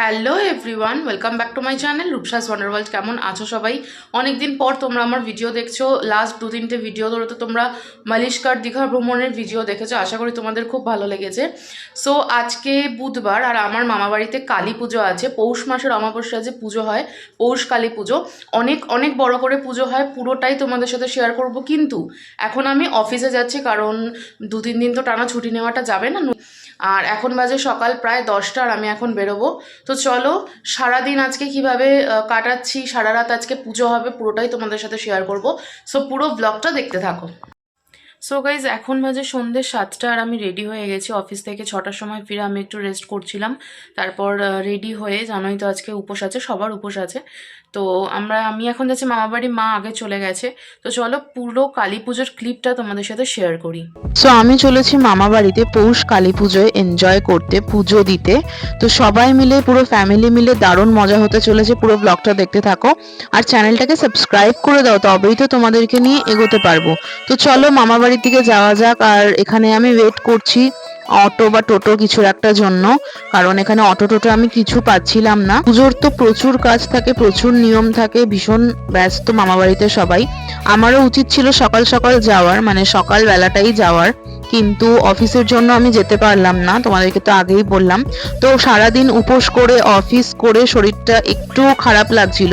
Hello everyone, welcome back to my channel রূপসাস wonder world. কেমন আছো সবাই? অনেক দিন পর তোমরা আমার ভিডিও দেখছো। লাস্ট 2-3টে ভিডিও ধরে তো তোমরা মালিশকার দীঘা ভ্রমণের ভিডিও দেখেছো। আশা করি তোমাদের খুব ভালো লেগেছে। সো আজকে বুধবার আর আমার মামাবাড়িতে কালী পুজো আছে। পৌষ মাসের অমাবস্যা যে পুজো হয়, পৌষ কালী পুজো, অনেক অনেক বড় করে পুজো হয়। পুরোটাই তোমাদের সাথে শেয়ার করব। কিন্তু এখন আমি অফিসে যাচ্ছি, কারণ 2-3 দিন তো টানা ছুটি নেওয়াটা যাবে না। আর এখন বাজে সকাল প্রায় 10টা আর আমি এখন বেরোবো। তো চলো সারাদিন আজকে কিভাবে কাটাচ্ছি, সারা রাত আজকে পুজো হবে, পুরোটাই তোমাদের সাথে শেয়ার করব। সো পুরো ব্লগটা দেখতে থাকো। সো গাইজ, এখন বাজে সন্ধ্যে 7টা আর আমি রেডি হয়ে গেছি। অফিস থেকে 6টার সময় ফিরে আমি একটু রেস্ট করছিলাম। তারপর রেডি হয়ে, জানোই তো আজকে উপোস আছে, সবার উপোস আছে। তো আমি এখন যাচ্ছি মামাবাড়ি, মা আগে চলে গেছে। তো চলো পুরো কালী পুজোর ক্লিপটা তোমাদের সাথে শেয়ার করি। সো আমি চলেছি মামা বাড়িতে পৌষ কালী পুজোয় এনজয় করতে, পুজো দিতে। তো সবাই মিলে, পুরো ফ্যামিলি মিলে দারুণ মজা হতে চলেছে। পুরো ব্লগটা দেখতে থাকো আর চ্যানেলটাকে সাবস্ক্রাইব করে দাও, তবেই তো তোমাদেরকে নিয়ে এগোতে পারবো। তো চলো মামা বাড়ির দিকে যাওয়া যাক। আর এখানে আমি ওয়েট করছি অটো বা টোটো কিছুর একটা জন্য, কারণ এখানে অটো টোটো আমি কিছু পাচ্ছিলাম না। পুজোর তো প্রচুর কাজ থাকে, প্রচুর নিয়ম থাকে, ভীষণ ব্যস্ত মামা বাড়িতে সবাই। আমারও উচিত ছিল সকাল সকাল যাওয়ার, মানে সকাল বেলাটাই যাওয়ার, কিন্তু অফিসের জন্য আমি যেতে পারলাম না, তোমাদেরকে তো আগেই বললাম। তো সারাদিন উপোস করে অফিস করে শরীরটা একটু খারাপ লাগছিল।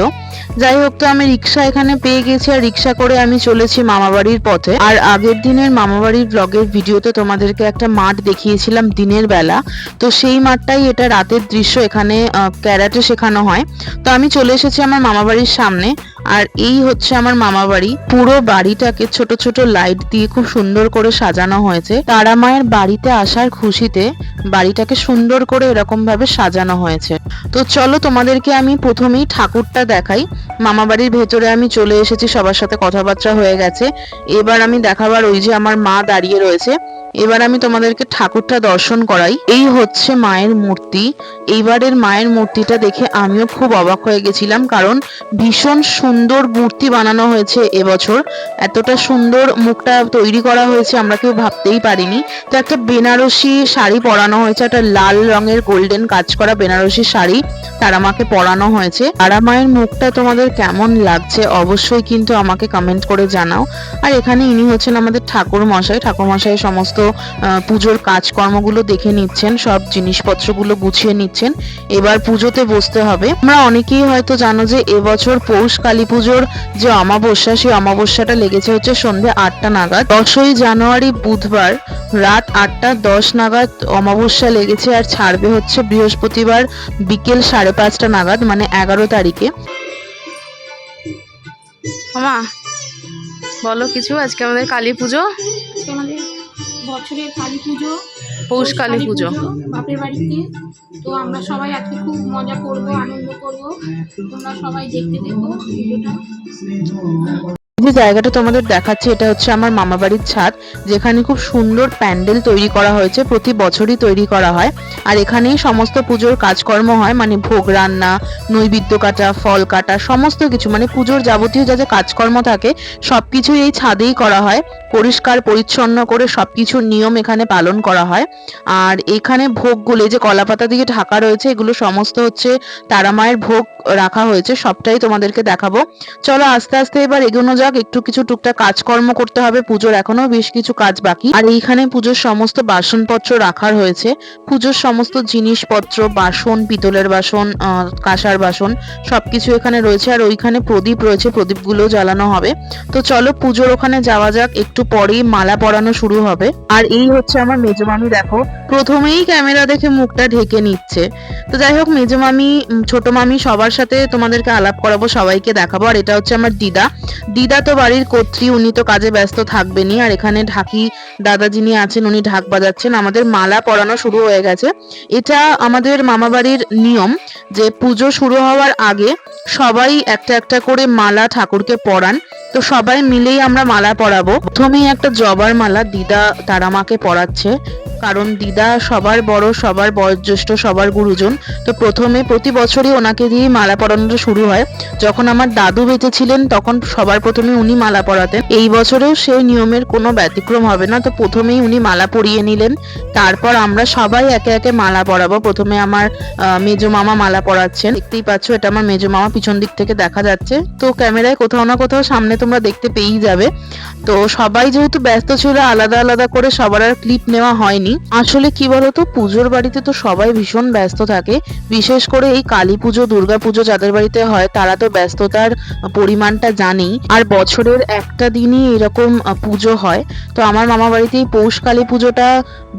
যাই হোক, তো আমি রিক্সা এখানে পেয়ে গেছি আর রিক্সা করে আমি চলেছি মামাবাড়ির পথে। আর আগের দিনের মামাবাড়ির ব্লগের ভিডিওতে তোমাদেরকে একটা মাঠ দেখিয়েছিলাম দিনের বেলা, তো সেই মাঠটাই এটা রাতের দৃশ্য। এখানে ক্যারাটে শেখানো হয়। তো আমি চলে এসেছি আমার মামাবাড়ির সামনে। আর এই হচ্ছে আমার মামাবাড়ি। পুরো বাড়িটাকে ছোট ছোট লাইট দিয়ে খুব সুন্দর করে সাজানো হয়েছে। তারা মায়ের বাড়িতে আসার খুশিতে বাড়িটাকে সুন্দর করে এরকম ভাবে সাজানো হয়েছে। তো চলো তোমাদেরকে আমি প্রথমেই ঠাকুরটা দেখাই। মামাবাড়ির ভেতরে আমি চলে এসেছি, সবার সাথে কথাবার্তা হয়ে গেছে। এবার আমি দেখাবার, ওই যে আমার মা দাঁড়িয়ে রয়েছে, এবার আমি তোমাদেরকে ঠাকুরটা দর্শন করাই। এই হচ্ছে মায়ের মূর্তি। এইবারের মায়ের মূর্তিটা দেখে আমিও খুব অবাক হয়ে গেছিলাম, কারণ ভীষণ সুন্দর মূর্তি বানানো হয়েছে এবছর। এতটা সুন্দর মুখটা তৈরি করা হয়েছে আমরা কেউ ভাবতেই পারিনি। তো একটা বেনারসি শাড়ি পরানো হয়েছে, একটা লাল রঙের গোল্ডেন কাজ করা বেনারসি শাড়ি তারা মাকে পরানো হয়েছে। তারা মায়ের মুখটা তোমাদের কেমন লাগছে অবশ্যই কিন্তু আমাকে কমেন্ট করে জানাও। আর এখানে ইনি হচ্ছেন আমাদের ঠাকুর মশাই। ঠাকুর মশাই সমস্ত পুজোর কাজকর্মগুলো দেখে নিচ্ছেন, সব জিনিসপত্রগুলো গুছিয়ে নিচ্ছেন। এবার পুজোতে বসতে হবে। আমরা অনেকেই হয়তো জানো যে এবছর পৌষ কালী পুজোর যে অমাবস্যা, সেই অমাবস্যাটা লেগেছে হচ্ছে সন্ধ্যে 8টা নাগাদ। 10ই জানুয়ারি বুধবার রাত 8টা 10 নাগাদ অমাবস্যা লেগেছে, আর ছাড়বে হচ্ছে বৃহস্পতিবার বিকেল 5:30টা নাগাদ, মানে 11 তারিখে। মামা বলো কিছু, আজকে আমাদের কালী পুজো, আমাদের বছরের কালী পুজো, পৌষ কালী পুজো। বাপের বাড়িতে। তো আমরা সবাই আজকে খুব মজা করব, আনন্দ করব। তোমরা সবাই দেখতে দেখো ভিডিওটা। যে জায়গাটা তোমাদের দেখাচ্ছি, এটা হচ্ছে আমার মামাবাড়ির ছাদ, যেখানে খুব সুন্দর প্যান্ডেল তৈরি করা হয়েছে। প্রতি বছরই তৈরি করা হয়, আর এখানেই সমস্ত পুজোর কাজকর্ম হয়, মানে ভোগ রান্না, নৈবেদ্য কাটা, ফল কাটা, সমস্ত কিছু, মানে পুজোর যাবতীয় যা যা কাজকর্ম থাকে সবকিছুই এই ছাদেই করা হয়। পরিষ্কার পরিচ্ছন্ন করে সবকিছুর নিয়ম এখানে পালন করা হয়। আর এখানে ভোগগুলো, যে কলাপাতা দিয়ে ঢাকা রয়েছে, এগুলো সমস্ত হচ্ছে তারা মায়ের ভোগ রাখা হয়েছে। সবটাই তোমাদেরকে দেখাবো। চলো আস্তে আস্তে এবার এগোনো যাক। একটু কিছু টুকটাক কাজকর্ম করতে হবে, পুজোর এখনো বেশ কিছু কাজ বাকি। আর এইখানে পুজোর সমস্ত বাসনপত্র রাখা রয়েছে। পুজোর সমস্ত জিনিসপত্র, বাসন, পিতলের বাসন, কাঁসার বাসন, সবকিছু এখানে রয়েছে। আর ওইখানে প্রদীপ রয়েছে, প্রদীপগুলো জ্বালানো হবে। তো চলো পুজোর ওখানে যাওয়া যাক। একটু পরেই মালা পরানো শুরু হবে। আর এই হচ্ছে আমার মেজমামি, দেখো প্রথমেই ক্যামেরা দেখে মুখটা ঢেকে নিচ্ছে। তো যাই হোক, মেজমামি, ছোট মামি, সবার সাথে তোমাদেরকে আলাপ করাবো, সবাইকে দেখাবো। আর এটা হচ্ছে আমার দিদা। দিদা তো বাড়ির কর্ত্রী, উনি তো কাজে ব্যস্ত থাকবেনই। আর এখানে ঢাকি দাদা যিনি আছেন, উনি ঢাক বাজাচ্ছেন। আমাদের মালা পরানো শুরু হয়ে গেছে। এটা আমাদের মামাবাড়ির নিয়ম যে পুজো শুরু হওয়ার আগে সবাই একটা একটা করে মালা ঠাকুরকে পরান। তো সবাই মিলেই আমরা মালা পরাবো। প্রথমেই একটা জবার মালা দিদা তারা মাকে পরাচ্ছে, কারণ দিদা সবার বড়, সবার বয়োজ্যেষ্ঠ, সবার গুরুজন। তো প্রথমে প্রতি বছরই ওনাকে দিয়ে মালা পরানোটা শুরু হয়। যখন আমার দাদু বেঁচে ছিলেন তখন সবার প্রথমে উনি মালা পরাতেন। এই বছরেও সেই নিয়মের কোনো ব্যতিক্রম হবে না। তো প্রথমেই উনি মালা পরিয়ে নিলেন, তারপর আমরা সবাই একে একে মালা পরাবো। প্রথমে আমার মেজো মামা মালা পরাচ্ছেন, দেখতেই পাচ্ছ এটা আমার মেজো মামা, পিছন দিক থেকে দেখা যাচ্ছে। তো ক্যামেরায় কোথাও না কোথাও সামনে তোমরা দেখতে পেয়েই যাবে। তো সবাই যেহেতু ব্যস্ত ছিল, আলাদা আলাদা করে সবার আর ক্লিপ নেওয়া হয়নি। আসলে কি বলতো, পুজোর বাড়িতে তো সবাই ভীষণ ব্যস্ত থাকে, বিশেষ করে এই কালী পুজো, দুর্গা পুজো যাদের বাড়িতে হয় তারা তো ব্যস্ততার পরিমাণটা জানেই। আর বছরের একটা দিনই এরকম পুজো হয়। তো আমার মামা বাড়িতে এই পৌষ কালী পুজোটা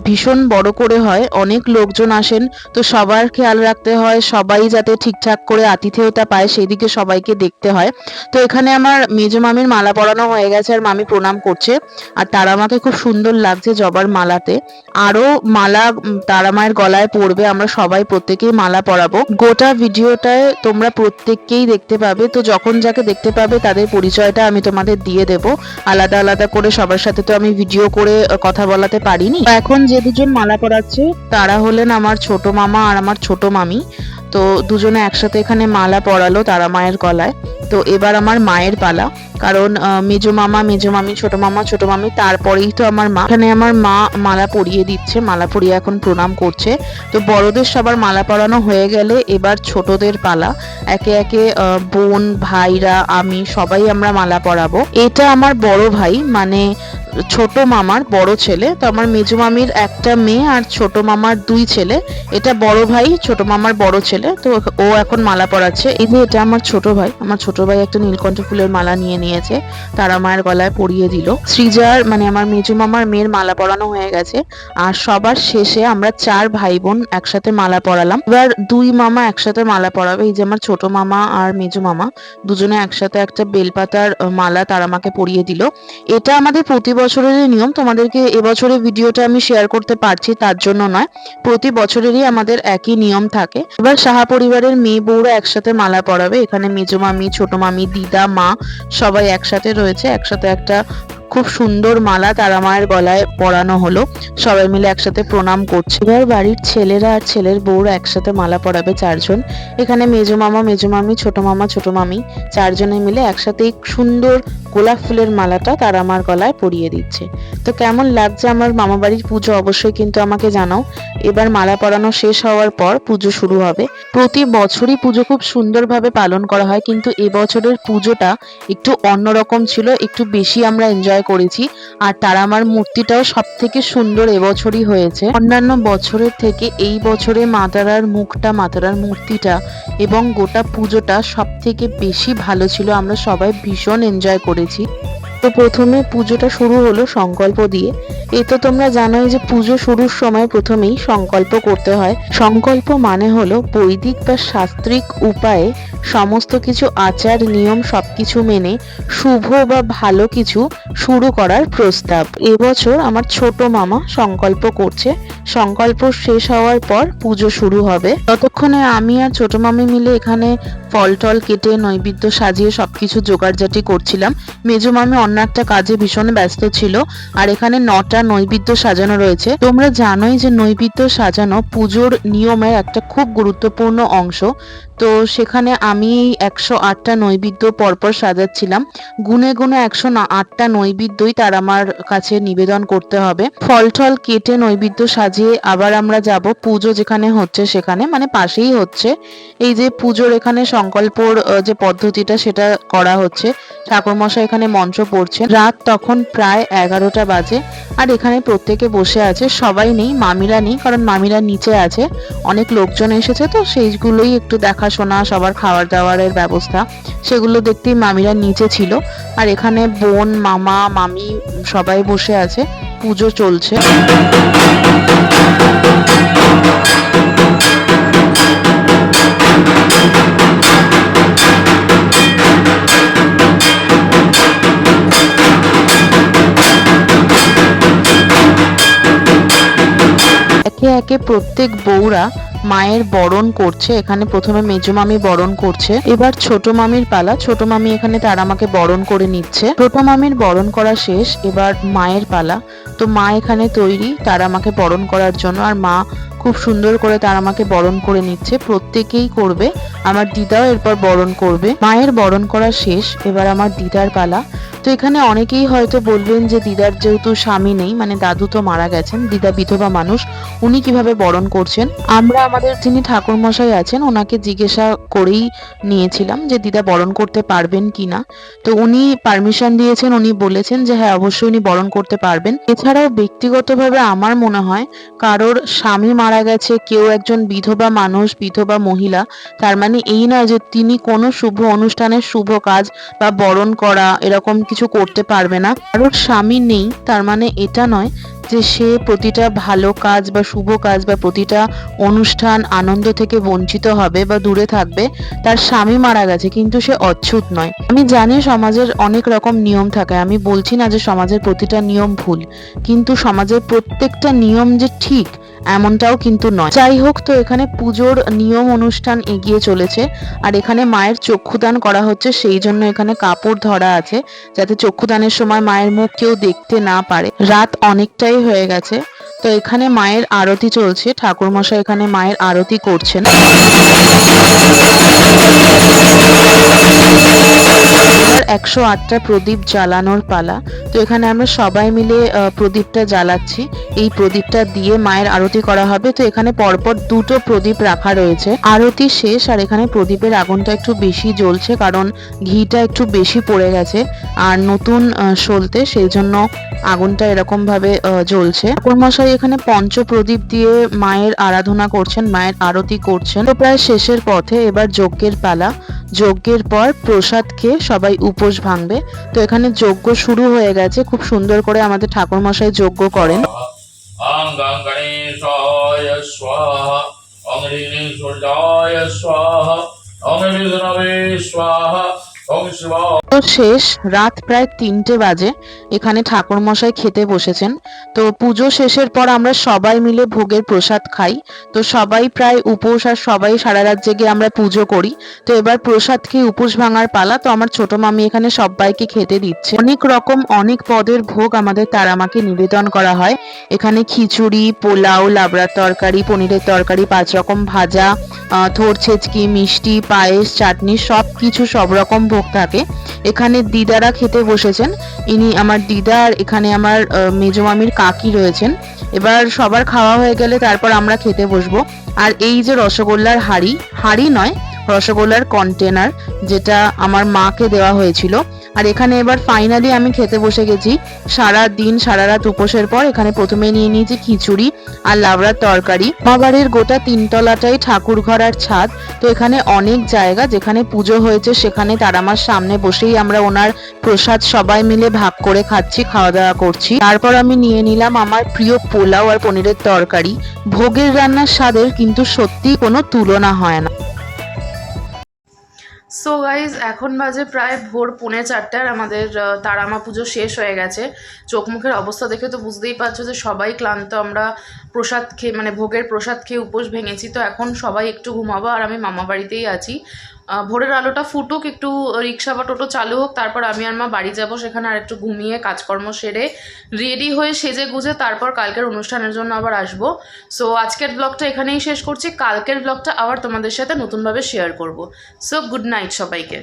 ভীষণ বড় করে হয়, অনেক লোকজন আসেন। তো সবার খেয়াল রাখতে হয়, সবাই যাতে ঠিকঠাক করে আতিথেয়তা পায় সেদিকে সবাইকে দেখতে হয়। তো এখানে আমার মেজো মামির মালা পরানো হয়ে গেছে আর মামি প্রণাম করছে। আর তারা মাকে খুব সুন্দর লাগছে জবার মালাতে। আরো মালা তারা মায়ের গলায় পড়বে, আমরা সবাই প্রত্যেকেই মালা পরাবো। গোটা ভিডিওটায় তোমরা প্রত্যেককেই দেখতে পাবে। তো যখন যাকে দেখতে পাবে তাদের পরিচয়টা আমি তোমাদের দিয়ে দেব। আলাদা আলাদা করে সবার সাথে তো আমি ভিডিও করে কথা বলাতে পারিনি। এখন যে দুজন মালা পরাচ্ছে তারা হলেন আমার ছোট মামা আর আমার ছোট মামি। তো দুজনে একসাথে এখানে মালা পরালো তারা মায়ের গলায়। তো এবার আমার মায়ের পালা, কারণ মেজো মামা, মেজো মামি, ছোট মামা, ছোট মামি, তারপরেই তো আমার মা। এখানে আমার মা মালা পরিয়ে দিচ্ছে, মালা পরিয়ে এখন প্রণাম করছে। তো বড়দের সবার মালা পরানো হয়ে গেলে এবার ছোটদের পালা। একে একে বোন, ভাইরা, আমি সবাই আমরা মালা পরাবো। এটা আমার বড় ভাই, মানে ছোট মামার বড় ছেলে। তো আমার মেজো মামির একটা মেয়ে আর ছোট মামার 2 ছেলে। এটা বড় ভাই, ছোট মামার বড় ছেলে। তো ও এখন মালা পরাচ্ছে। এই যে এটা আমার ছোট ভাই, আমার ছোট ভাই একটা নীলকণ্ঠ ফুলের মালা নিয়ে নিয়েছে, তারা মায়ের গলায় পরিয়ে দিল। সৃজার মানে আমার মেজো মামার মেয়ের মালা পরানো হয়ে গেছে। আর সবার শেষে আমরা 4 ভাই বোন একসাথে মালা পরালাম। এবার 2 মামা একসাথে মালা পরাবে। এই যে আমার ছোট মামা আর মেজো মামা দুজনে একসাথে একটা বেলপাতার মালা তারা মাকে পরিয়ে দিল। এটা আমাদের প্রতি বছরেরই নিয়ম। তোমাদেরকে এবছরের ভিডিওটা আমি শেয়ার করতে পারছি তার জন্য নয়, প্রতি বছরেরই আমাদের একই নিয়ম থাকে। এবার সাহা পরিবারের মেয়ে বউরা একসাথে মালা পরাবে। এখানে মেজো মামি, ছোট মামি, দিদা, মা সবাই একসাথে রয়েছে। একসাথে একটা খুব সুন্দর মালা তারা মায়ের গলায় পরানো হলো, সবাই মিলে একসাথে প্রণাম করছে। এবার বাড়ির ছেলেরা আর ছেলের বউরা একসাথে মালা পরাবে 4 জন। এখানে মেজো মামা, মেজো মামি, ছোট মামা, ছোট মামি 4 জনে মিলে একসাথে এই সুন্দর গোলাপ ফুলের মালাটা তারা আমার গলায় পরিয়ে দিচ্ছে। তো কেমন লাগছে আমার মামা বাড়ির পুজো অবশ্যই কিন্তু আমাকে জানাও। এবার মালা পরানো শেষ হওয়ার পর পুজো শুরু হবে। প্রতি বছরই পুজো খুব সুন্দরভাবে পালন করা হয়, কিন্তু এবছরের পুজোটা একটু অন্যরকম ছিল, একটু বেশি আমরা এনজয় করেছি। আর তারা আমার মূর্তিটাও সব থেকে সুন্দর এবছরই হয়েছে। অন্যান্য বছরের থেকে এই বছরে মা তারার মুখটা, মা তারার মূর্তিটা এবং গোটা পুজোটা সব থেকে বেশি ভালো ছিল। আমরা সবাই ভীষণ এনজয় করেছি। তো প্রথমে পুজোটা শুরু হলো সংকল্প দিয়ে। এ তো তোমরা জানোই যে পুজো শুরুর সময় প্রথমেই সংকল্প করতে হয়। সংকল্প মানে হলো বৈদিক বা শাস্ত্রিক উপায়ে সমস্ত কিছু আচার নিয়ম সবকিছু মেনে শুভ বা ভালো কিছু শুরু করার প্রস্তাব। এবছর আমার ছোট মামা সংকল্প করছে। সংকল্প শেষ হওয়ার পর পুজো শুরু হবে। ততক্ষণে আমি আর ছোট মামি মিলে এখানে ফল টল কেটে নৈবেদ্য সাজিয়ে সবকিছু জোগাড়জাটি করছিলাম। মেজো মামি অন্য একটা কাজে ভীষণ ব্যস্ত ছিল। আর এখানে 9টা নৈবেদ্য সাজানো রয়েছে। তোমরা জানোই যে নৈবেদ্য সাজানো পুজোর নিয়মের একটা খুব গুরুত্বপূর্ণ অংশ। তো সেখানে আমি 108টা নৈবেদ্য পরপর সাজাচ্ছিলাম। গুনে গুনে 108টা নৈবেদ্যই তার আমার কাছে নিবেদন করতে হবে। ফল টল কেটে নৈবেদ্য সাজিয়ে আবার আমরা যাব পুজো যেখানে হচ্ছে সেখানে, মানে পাশেই হচ্ছে। এই যে পুজোর এখানে সংকল্পর যে পদ্ধতিটা সেটা করা হচ্ছে। ঠাকুরমশাই এখানে মন্ত্র পড়ছেন। রাত তখন প্রায় 11টা বাজে। আর এখানে প্রত্যেকে বসে আছে, সবাই নেই, মামিরা নেই, কারণ মামিরা নিচে আছে। অনেক লোকজন এসেছে, তো সেইগুলোই একটু দেখাশোনা, সবার খাবার দাবারের ব্যবস্থা সেগুলো দেখতেই মামিরা নিচে ছিল। আর এখানে বোন, মামা, মামি সবাই বসে আছে, পুজো চলছে। একে একে প্রত্যেক বউরা মায়ের বরণ করছে। এখানে প্রথমে মেজো মামি বরণ করছে, এবার ছোট মামির পালা। ছোট মামি এখানে তারা আমাকে বরণ করে নিচ্ছে। ছোট মামির বরণ করা শেষ, এবার মায়ের পালা। তো মা এখানে তৈরি তারা আমাকে বরণ করার জন্য, আর মা খুব সুন্দর করে তারা আমাকে বরণ করে নিচ্ছে। প্রত্যেকেই করবে, আমার দিদাও এরপর বরণ করবে। মায়ের বরণ করা শেষ, এবার আমার দিদার পালা। তো এখানে অনেকেই হয়তো বলবেন যে দিদার যেহেতু স্বামী নেই, মানে দাদু তো মারা গেছেন, দিদা বিধবা মানুষ, উনি কিভাবে বরণ করছেন। আমরা আমাদের যিনি ঠাকুরমশাই আছেন ওনাকে জিজ্ঞাসা করেই নিয়েছিলাম যে দিদা বরণ করতে পারবেন কিনা। তো উনি পারমিশন দিয়েছেন, উনি বলেছেন যে হ্যাঁ অবশ্যই উনি বরণ করতে পারবেন। এছাড়াও ব্যক্তিগতভাবে আমার মনে হয় কারোর স্বামী মারা গেছে, কেউ একজন বিধবা মানুষ, বিধবা মহিলা, তার মানে এই নয় যে তিনি কোনো শুভ অনুষ্ঠানের শুভ কাজ বা বরণ করা এরকম কিছু করতে পারবে না। কারোর স্বামী নেই তার মানে এটা নয় যে সে প্রতিটা ভালো কাজ বা শুভ কাজ বা প্রতিটা অনুষ্ঠান আনন্দ থেকে বঞ্চিত হবে বা দূরে থাকবে। তার স্বামী মারা গেছে কিন্তু সে অচ্ছুত নয়। আমি জানি সমাজের অনেক রকম নিয়ম থাকে, আমি বলছি না যে সমাজের প্রতিটা নিয়ম ভুল, কিন্তু সমাজের প্রত্যেকটা নিয়ম যে ঠিক এমনটাও কিন্তু নয়। যাই হোক, তো এখানে পুজোর নিয়ম অনুষ্ঠান এগিয়ে চলেছে, আর এখানে মায়ের চক্ষুদান করা হচ্ছে, সেই জন্য এখানে কাপড় ধরা আছে যাতে চক্ষুদানের সময় মায়ের মুখ কেউ দেখতে না পারে। রাত অনেকটাই হয়ে গেছে, তো এখানে মায়ের আরতি চলছে, ঠাকুরমশাই এখানে মায়ের আরতি করছেন। 108টা প্রদীপ জ্বালানোর পালা। তো এখানে আমরা সবাই মিলে প্রদীপটা জ্বালাচ্ছি, এই প্রদীপটা দিয়ে মায়ের আরতি করা হবে। তো এখানে পরপর দুটো প্রদীপ রাখা রয়েছে। আরতি শেষ, আর এখানে প্রদীপের আগুনটা একটু বেশি জ্বলছে কারণ ঘিটা একটু বেশি পড়ে গেছে আর নতুন সলতে, সেই জন্য আগুনটা এরকম ভাবে জ্বলছে। ঠাকুরমশাই এখানে পঞ্চপ্রদীপ দিয়ে মায়ের আরাধনা করছেন, মায়ের আরতি করছেন। তো প্রায় শেষের পথে, এবার যজ্ঞের পালা। যজ্ঞের পর প্রসাদ খেয়ে সবাই উপোস ভাঙবে। তো এখানে যজ্ঞ শুরু হয়ে গেছে, খুব সুন্দর করে আমাদের ঠাকুরমশাই যজ্ঞ করেন। ওং গং গণেশায় স্বাহা ওং হ্রিং সূর্যায় স্বাহা ওং বিষ্ণবে স্বাহা ওং শিবা। তো শেষ, রাত প্রায় 3টে বাজে, এখানে ঠাকুরমশাই খেতে বসেছেন। তো পুজো শেষের পর আমরা সবাই মিলে ভোগের প্রসাদ খাই। তো সবাই প্রায় উপোস, আর সবাই সারা রাত জেগে আমরা পুজো করি। তো এবার প্রসাদ খেয়ে উপোস ভাঙার পালা। তো আমার ছোট মামি এখানে সবাইকে খেতে দিচ্ছে। অনেক রকম অনেক পদের ভোগ আমাদের তারামাকে নিবেদন করা হয়। এখানে খিচুড়ি, পোলাও, লাবড়ার তরকারি, পনিরের তরকারি, 5 রকম ভাজা, থোড় ছেচকি, মিষ্টি, পায়েস, চাটনি, সব কিছু সব রকম ভোগ থাকে। এখানে দিদারা খেতে বসেছেন, ইনি আমার দিদা, আর এখানে আমার মেজো মামির কাকি রয়েছেন। এবার সবার খাওয়া হয়ে গেলে তারপর আমরা খেতে বসবো। আর এই যে রসগোল্লার হাঁড়ি নয়, রসগোল্লার কন্টেনার, যেটা আমার মাকে দেওয়া হয়েছিল। আর এখানে এবার ফাইনালি আমি খেতে বসে গেছি। সারা দিন সারা রাত উপোসের পর এখানে প্রথমে নিয়ে নিয়েছি খিচুড়ি আর লাবড়ার তরকারি। আমার বাড়ির গোটা 3 তলাটাই ঠাকুর ঘর আর ছাদ। তো এখানে অনেক জায়গা, যেখানে পুজো হয়েছে সেখানে তারামার সামনে বসেই আমরা ওনার প্রসাদ সবাই মিলে ভাগ করে খাচ্ছি, খাওয়া দাওয়া করছি। তারপর আমি নিয়ে নিলাম আমার প্রিয় পোলাও আর পনিরের তরকারি। ভোগের রান্নার স্বাদের কিন্তু সত্যি কোনো তুলনা হয় না। সো গাইজ, এখন বাজে প্রায় ভোর 3:45, আর আমাদের তারামা পুজো শেষ হয়ে গেছে। চোখ মুখের অবস্থা দেখে তো বুঝতেই পারছো যে সবাই ক্লান্ত। আমরা প্রসাদ খেয়ে, মানে ভোগের প্রসাদ খেয়ে উপোস ভেঙেছি। তো এখন সবাই একটু ঘুমাবো, আর আমি মামা বাড়িতেই আছি। ভোরের আলোটা ফুটুক, একটু রিক্সা বা টোটো চালু হোক, তারপর আমি আর মা বাড়ি যাব। সেখানে আর একটু ঘুমিয়ে কাজকর্ম সেরে রেডি হয়ে সেজে গুজে তারপর কালকের অনুষ্ঠানের জন্য আবার আসবো। সো আজকের ব্লগটা এখানেই শেষ করছি। কালকের ব্লগটা আবার তোমাদের সাথে নতুনভাবে শেয়ার করব। সো গুড নাইট সবাইকে।